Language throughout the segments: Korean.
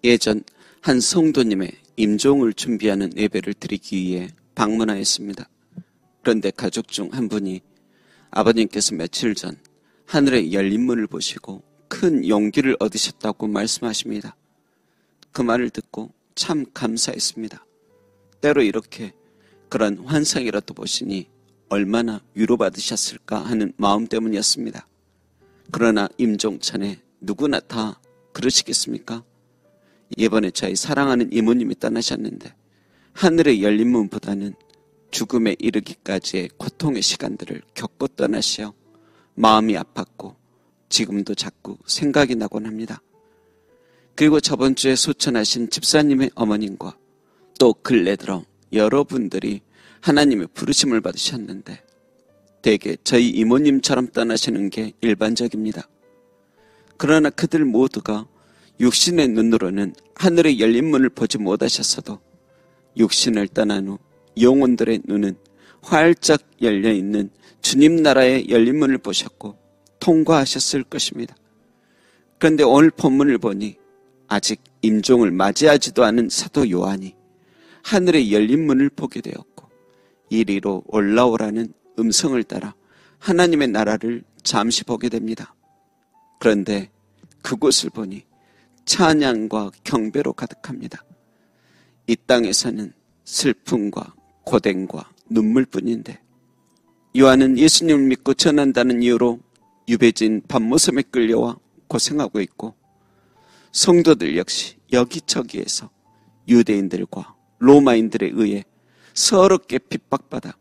예전 한 성도님의 임종을 준비하는 예배를 드리기 위해 방문하였습니다. 그런데 가족 중 한 분이 아버님께서 며칠 전 하늘의 열린 문을 보시고 큰 용기를 얻으셨다고 말씀하십니다. 그 말을 듣고 참 감사했습니다. 때로 이렇게 그런 환상이라도 보시니 얼마나 위로받으셨을까 하는 마음 때문이었습니다. 그러나 임종찬에 누구나 다 그러시겠습니까? 이번에 저희 사랑하는 이모님이 떠나셨는데 하늘의 열린 문보다는 죽음에 이르기까지의 고통의 시간들을 겪고 떠나시어 마음이 아팠고 지금도 자꾸 생각이 나곤 합니다. 그리고 저번 주에 소천하신 집사님의 어머님과 또 근래 들어 여러분들이 하나님의 부르심을 받으셨는데 대개 저희 이모님처럼 떠나시는 게 일반적입니다. 그러나 그들 모두가 육신의 눈으로는 하늘의 열린 문을 보지 못하셨어도 육신을 떠난 후 영혼들의 눈은 활짝 열려있는 주님 나라의 열린 문을 보셨고 통과하셨을 것입니다. 그런데 오늘 본문을 보니 아직 임종을 맞이하지도 않은 사도 요한이 하늘의 열린 문을 보게 되었고 이리로 올라오라는 음성을 따라 하나님의 나라를 잠시 보게 됩니다. 그런데 그곳을 보니 찬양과 경배로 가득합니다. 이 땅에서는 슬픔과 고된과 눈물뿐인데 요한은 예수님을 믿고 전한다는 이유로 유배진 밤모섬에 끌려와 고생하고 있고 성도들 역시 여기저기에서 유대인들과 로마인들에 의해 서럽게 핍박받아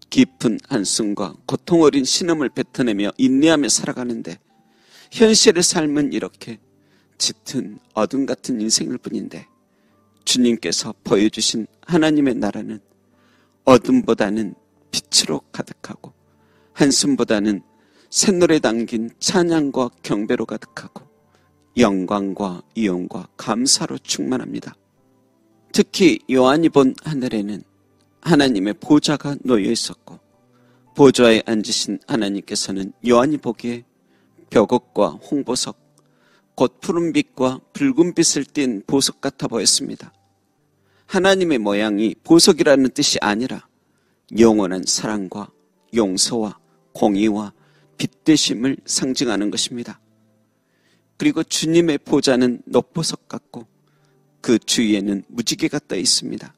깊은 한숨과 고통 어린 신음을 뱉어내며 인내하며 살아가는데 현실의 삶은 이렇게 짙은 어둠 같은 인생일 뿐인데 주님께서 보여주신 하나님의 나라는 어둠보다는 빛으로 가득하고 한숨보다는 샛노래 담긴 찬양과 경배로 가득하고 영광과 이용과 감사로 충만합니다. 특히 요한이 본 하늘에는 하나님의 보좌가 놓여 있었고 보좌에 앉으신 하나님께서는 요한이 보기에 벽옥과 홍보석, 곧 푸른빛과 붉은빛을 띤 보석 같아 보였습니다. 하나님의 모양이 보석이라는 뜻이 아니라 영원한 사랑과 용서와 공의와 빛되심을 상징하는 것입니다. 그리고 주님의 보좌는 녹보석 같고 그 주위에는 무지개가 떠 있습니다.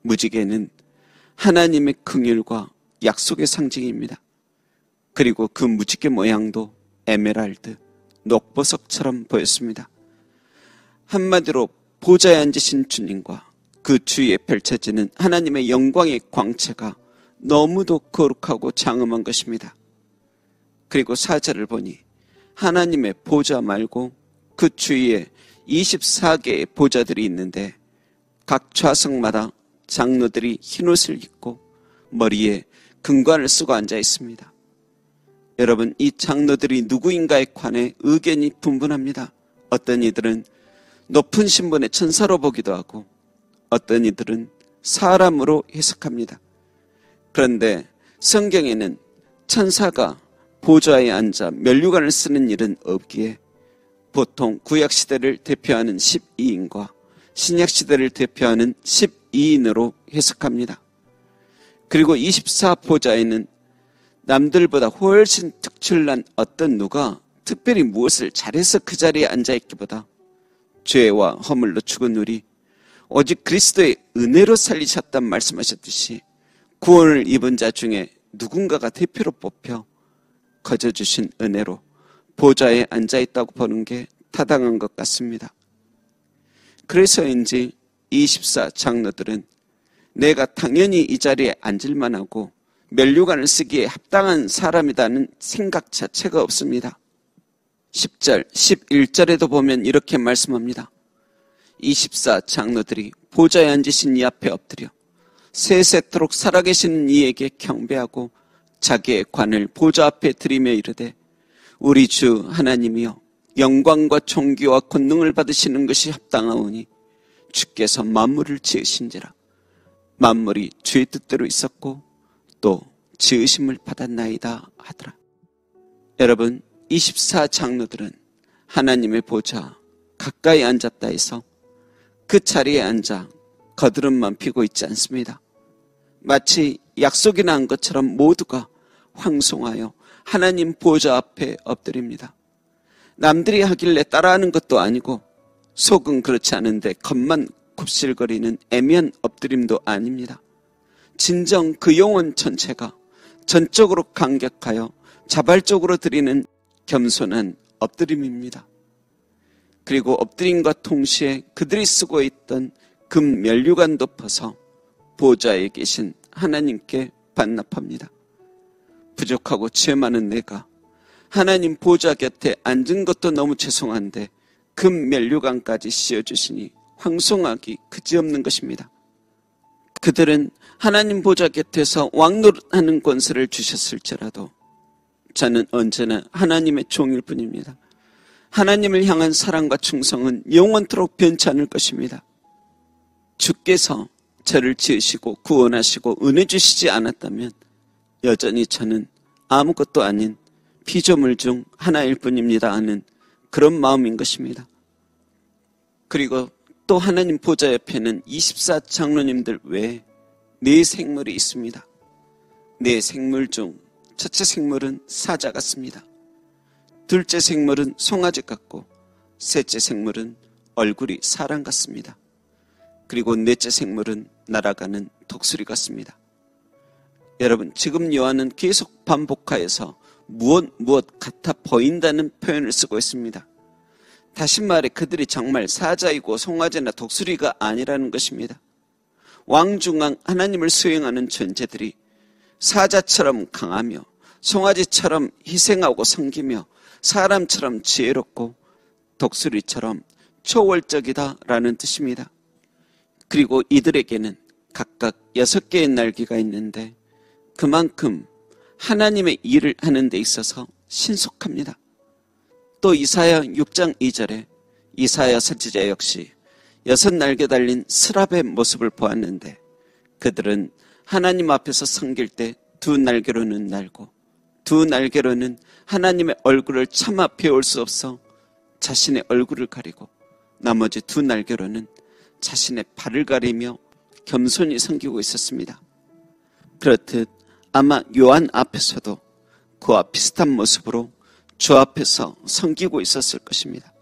무지개는 하나님의 긍휼과 약속의 상징입니다. 그리고 그 무지개 모양도 에메랄드, 녹보석처럼 보였습니다. 한마디로 보좌에 앉으신 주님과 그 주위에 펼쳐지는 하나님의 영광의 광채가 너무도 거룩하고 장엄한 것입니다. 그리고 4절을 보니 하나님의 보좌 말고 그 주위에 24개의 보좌들이 있는데 각 좌석마다 장로들이 흰옷을 입고 머리에 금관을 쓰고 앉아 있습니다. 여러분, 이 장로들이 누구인가에 관해 의견이 분분합니다. 어떤 이들은 높은 신분의 천사로 보기도 하고 어떤 이들은 사람으로 해석합니다. 그런데 성경에는 천사가 보좌에 앉아 면류관을 쓰는 일은 없기에 보통 구약시대를 대표하는 12인과 신약시대를 대표하는 12인으로 해석합니다. 그리고 24보좌에는 남들보다 훨씬 특출난 어떤 누가 특별히 무엇을 잘해서 그 자리에 앉아있기보다 죄와 허물로 죽은 우리 오직 그리스도의 은혜로 살리셨단 말씀하셨듯이 구원을 입은 자 중에 누군가가 대표로 뽑혀 거저주신 은혜로 보좌에 앉아있다고 보는 게 타당한 것 같습니다. 그래서인지 24 장로들은 내가 당연히 이 자리에 앉을만 하고 면류관을 쓰기에 합당한 사람이라는 생각 자체가 없습니다. 10절, 11절에도 보면 이렇게 말씀합니다. 24 장로들이 보좌에 앉으신 이 앞에 엎드려 세세토록 살아계시는 이에게 경배하고 자기의 관을 보좌 앞에 드리며 이르되 우리 주 하나님이여 영광과 존귀와 권능을 받으시는 것이 합당하오니 주께서 만물을 지으신지라 만물이 주의 뜻대로 있었고 또 지으심을 받았나이다 하더라. 여러분, 24 장로들은 하나님의 보좌 가까이 앉았다 해서 그 자리에 앉아 거드름만 피고 있지 않습니다. 마치 약속이 난 것처럼 모두가 황송하여 하나님 보좌 앞에 엎드립니다. 남들이 하길래 따라하는 것도 아니고 속은 그렇지 않은데 겉만 굽실거리는 애매한 엎드림도 아닙니다. 진정 그 영혼 전체가 전적으로 감격하여 자발적으로 드리는 겸손한 엎드림입니다. 그리고 엎드림과 동시에 그들이 쓰고 있던 금 면류관도 퍼서 보좌에 계신 하나님께 반납합니다. 부족하고 죄 많은 내가 하나님 보좌 곁에 앉은 것도 너무 죄송한데 금 면류관까지 씌워주시니 황송하기 그지없는 것입니다. 그들은 하나님 보좌 곁에서 왕노릇하는 권세를 주셨을지라도 저는 언제나 하나님의 종일 뿐입니다. 하나님을 향한 사랑과 충성은 영원토록 변치 않을 것입니다. 주께서 저를 지으시고 구원하시고 은혜 주시지 않았다면 여전히 저는 아무것도 아닌 피조물 중 하나일 뿐입니다 하는 그런 마음인 것입니다. 그리고 또 하나님 보좌 옆에는 24장로님들 외에 4생물이 있습니다. 4생물 중 첫째 생물은 사자 같습니다. 둘째 생물은 송아지 같고 셋째 생물은 얼굴이 사람 같습니다. 그리고 넷째 생물은 날아가는 독수리 같습니다. 여러분, 지금 요한은 계속 반복하여서 무엇 같아 보인다는 표현을 쓰고 있습니다. 다시 말해 그들이 정말 사자이고 송아지나 독수리가 아니라는 것입니다. 왕중왕 하나님을 수행하는 존재들이 사자처럼 강하며 송아지처럼 희생하고 섬기며 사람처럼 지혜롭고 독수리처럼 초월적이다라는 뜻입니다. 그리고 이들에게는 각각 6개의 날개가 있는데 그만큼 하나님의 일을 하는 데 있어서 신속합니다. 또 이사야 6장 2절에 이사야 선지자 역시 6날개 달린 스랍의 모습을 보았는데 그들은 하나님 앞에서 섬길 때 2날개로는 날고 2날개로는 하나님의 얼굴을 차마 배울 수 없어 자신의 얼굴을 가리고 나머지 2날개로는 자신의 발을 가리며 겸손히 섬기고 있었습니다. 그렇듯 아마 요한 앞에서도 그와 비슷한 모습으로 주 앞에서 섬기고 있었을 것입니다.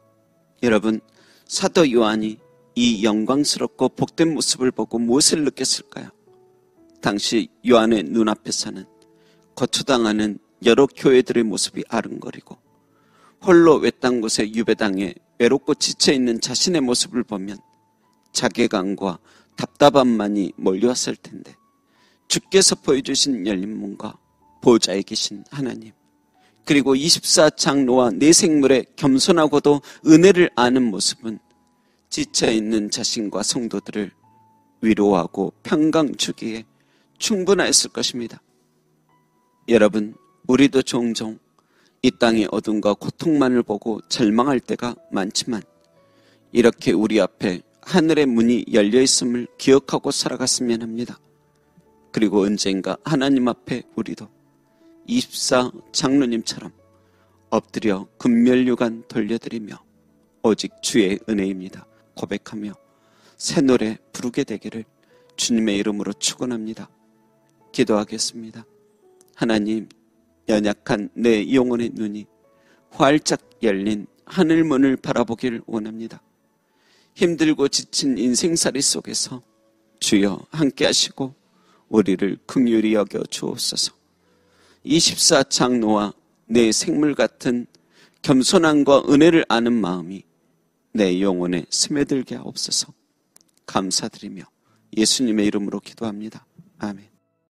여러분, 사도 요한이 이 영광스럽고 복된 모습을 보고 무엇을 느꼈을까요? 당시 요한의 눈앞에서는 거처당하는 여러 교회들의 모습이 아른거리고 홀로 외딴 곳에 유배당해 외롭고 지쳐있는 자신의 모습을 보면 자괴감과 답답함만이 몰려왔을 텐데 주께서 보여주신 열린 문과 보좌에 계신 하나님, 그리고 24장로와 4생물의 겸손하고도 은혜를 아는 모습은 지쳐있는 자신과 성도들을 위로하고 평강 주기에 충분했을 것입니다. 여러분, 우리도 종종 이 땅의 어둠과 고통만을 보고 절망할 때가 많지만 이렇게 우리 앞에 하늘의 문이 열려있음을 기억하고 살아갔으면 합니다. 그리고 언젠가 하나님 앞에 우리도 24장로님처럼 엎드려 금면류관 돌려드리며 오직 주의 은혜입니다 고백하며 새 노래 부르게 되기를 주님의 이름으로 축원합니다. 기도하겠습니다. 하나님, 연약한 내 영혼의 눈이 활짝 열린 하늘문을 바라보길 원합니다. 힘들고 지친 인생살이 속에서 주여 함께 하시고 우리를 긍휼히 여겨 주옵소서. 24장로와 내 생물 같은 겸손함과 은혜를 아는 마음이 내 영혼에 스며들게 하옵소서. 감사드리며 예수님의 이름으로 기도합니다. 아멘.